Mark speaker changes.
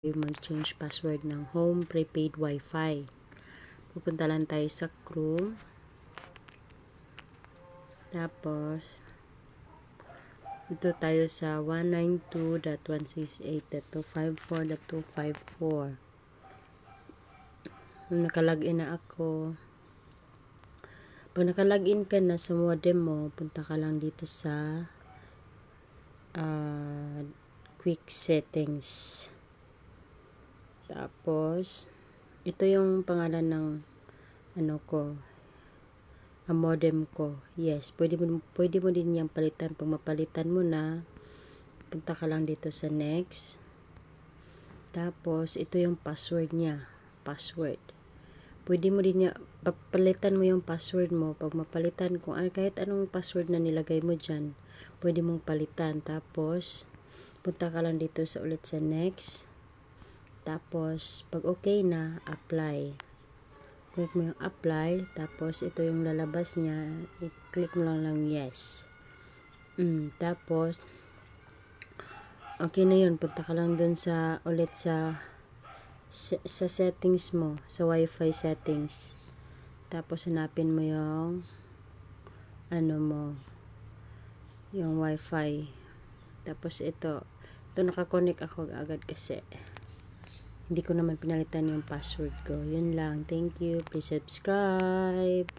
Speaker 1: mag-change password ng home prepaid wifi. Pupunta lang tayo sa Chrome. Tapos ito tayo sa 192.168.254.254. Nakalagin na ako. Pag nakalagin ka na sa modem mo, punta ka lang dito sa quick settings. Tapos ito yung pangalan ng modem ko. Yes, pwede mo din yung palitan. Pag mapalitan mo na, punta ka lang dito sa next. Tapos ito yung password niya. Password. Pwede mo din papalitan mo yung password mo. Pag mapalitan, kahit anong password na nilagay mo dyan, pwede mong palitan. Tapos punta ka lang dito ulit sa next. Tapos pag okay na, apply. Click mo yung apply, tapos ito yung lalabas niya, i-click mo lang yes. Tapos okay na yun, punta ka lang dun ulit sa settings mo, sa wifi settings. Tapos hanapin mo yung yung wifi. Tapos ito nakakonect ako agad kasi hindi ko naman pinalitan yung password ko. Yun lang. Thank you. Please subscribe.